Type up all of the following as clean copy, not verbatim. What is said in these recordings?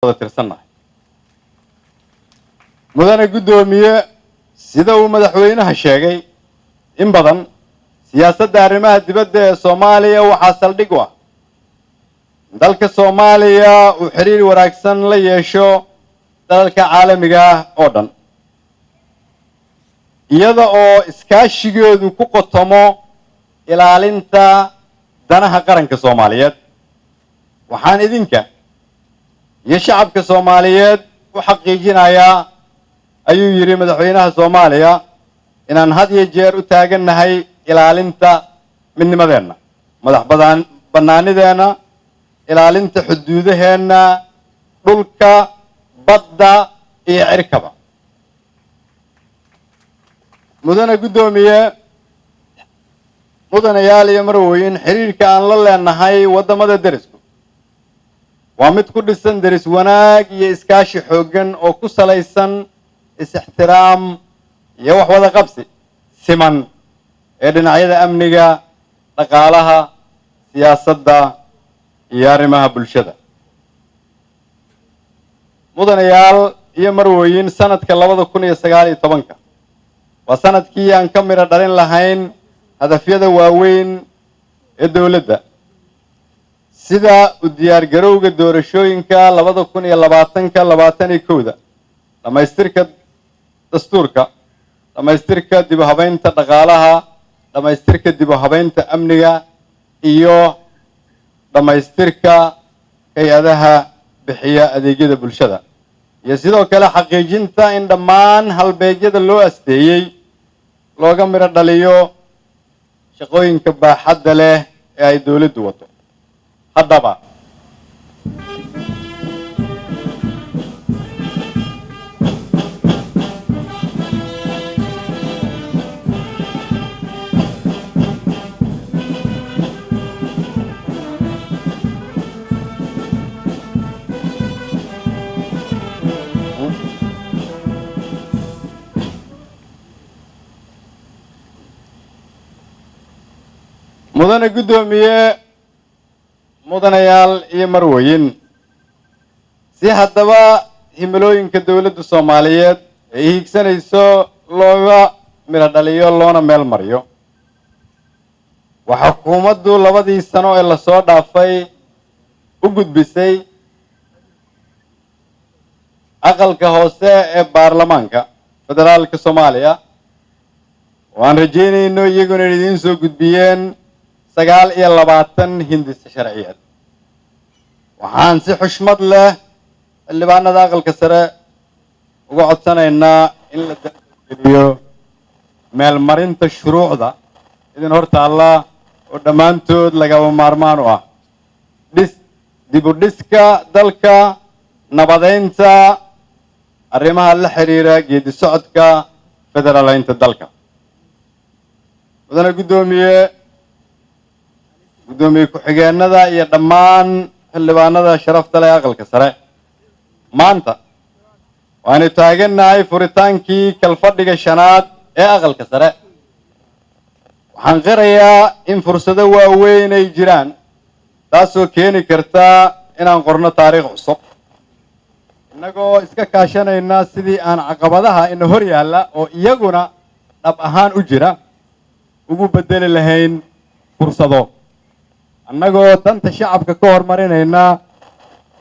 tirsannahay mudane gudoomiye sida uu madaxweynaha sheegay in badan siyaasadda arrimaha dibadda ee Soomaaliya waxaa saldhig u ah dalka Soomaaliya uu xiriir wanaagsan la yeesho dalalka caalamiga ah oo dhan iyada oo iskaashigeedu ku qotomo ilaalinta danaha qaranka Soomaaliyeed waxaan idinka iyo shacabka Soomaaliyeed u xaqiijinayaa ayuu yiri madaxweynaha Soomaaliya inaan had iyo jeer u taagannahay ilaalinta midnimadeena madax banaanideena ilaalinta xuduudaheena dhulka badda iyo cirkaba mudane gudoomiye mudanayaal iyo marwooyin xiriirka aan la leenahay wadamada derisku waa mid ku dhisan deris wanaag iyo iskaashi xooggan oo ku salaysan is-ixtiraam iyo wax wada qabsi siman ee dhinacyada amniga dhaqaalaha siyaasadda iyo arrimaha bulshada mudanayaal iyo marwooyin sanadka 2019 waa sanadkii aan ka mira dhalin lahayn hadafyada waaweyn ee dawladda sida u diyaar garowga doorashooyinka 2020-2021 dhamaystirka dastuurka dhamaystirka dib u habeynta dhaqaalaha dhamaystirka dib u habeynta amniga iyo dhamaystirka hay'adaha bixiya adeegyada bulshada iyo sidoo kale xaqiijinta in dhammaan halbeegyada loo asteeyay looga miro dhaliyo shaqooyinka baaxadda leh ee ay dawladdu wato haddaba mudane gudoomiye mudanayaal iyo marwooyin si haddaba himilooyinka dawladda Soomaaliyeed ay hiigsanayso looga miro dhaliyo loona meel mariyo waxa xukuumaddu 2 sano ee la soo dhaafay u gudbisay aqalka hoose ee baarlamaanka federaalka Soomaaliya waan rajeynayno iyaguna idin soo gudbiyeen 29 hindis sharciyeed waxaan si xushmad leh xildhibaanada aqalka sare uga codsanaynaa in la dardargeliyo meel marinta shuruucda idin hortaalla oo dhammaantood lagaba maarmaan u ah dib u dhiska dalka nabadeynta arrimaha la xiriira geedi socodka federaaleynta dalka mudane gudoomiye ku-xigeenada iyo dhammaan xildhibaanada sharafta leh aqalka sare maanta waanu taagannahay furitaankii kalfadhiga 5aad ee aqalka sare waxaan qirayaa in fursado waaweyn ay jiraan taasoo keeni karta inaan qorno taariikh cusub innagoo iska kaashanayna sidii aan caqabadaha ina hor yaalla oo iyaguna dhab ahaan u jira ugu bedeli lahayn fursado annagoo danta shacabka ka hormarinayna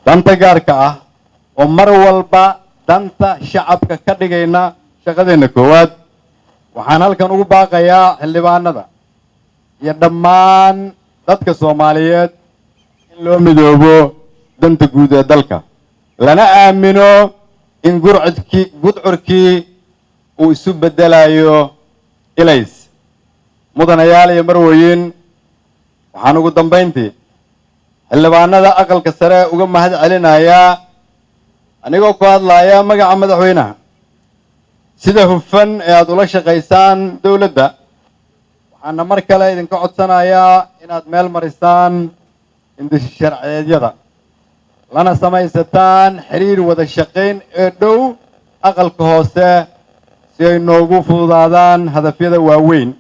danta gaarka ah oo mar walba danta shacabka ka dhigayna shaqadeena koowaad waxaan halkan ugu baaqayaa xildhibaanada iyo dhammaan dadka Soomaaliyeed in loo midoobo danta guud ee dalka lana aamino in gudcurkii uu isu bedelayo ilays mudanayaal iyo marwooyin waxaan ugu dambeyntii xildhibaanada aqalka sare uga mahad celinayaa anigoo ku hadlaya magaca madaxweynaha sida hufan ee aad ula shaqaysaan dawladda waxaana mar kale idinka codsanayaa inaad meel marisaan hindis sharciyeedyada lana samaysataan xiriir wada shaqayn ee dhow aqalka hoose si ay noogu fududaadaan hadafyada waaweyn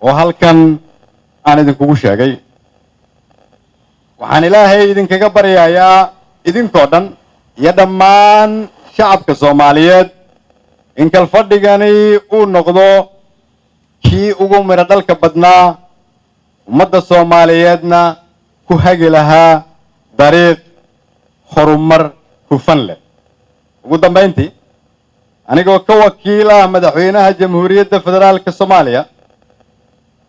oo halkan aan idinkugu sheegay waxaan ilaahay idinkaga baryayaa idinkoo dhan iyo dhammaan shacabka Soomaaliyeed in kalfadhigani uu noqdo kii ugu miro dhalka badnaa ummadda Soomaaliyeedna ku hagi lahaa dariiq horumar hufan leh. ugu dambeyntii anigoo ka wakiila madaxweynaha Jamhuuriyadda Federaalka Soomaaliya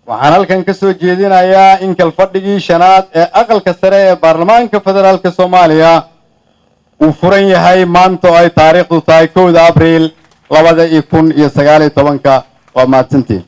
waxaan halkan ka soo jeedinayaa in kalfadhigii shanaad ee aqalka sare ee baarlamaanka federaalka Soomaaliya uu furan yahay maanta oo ay taariikhdu tahay 1 Abriil 2019 waa mahadsantiin.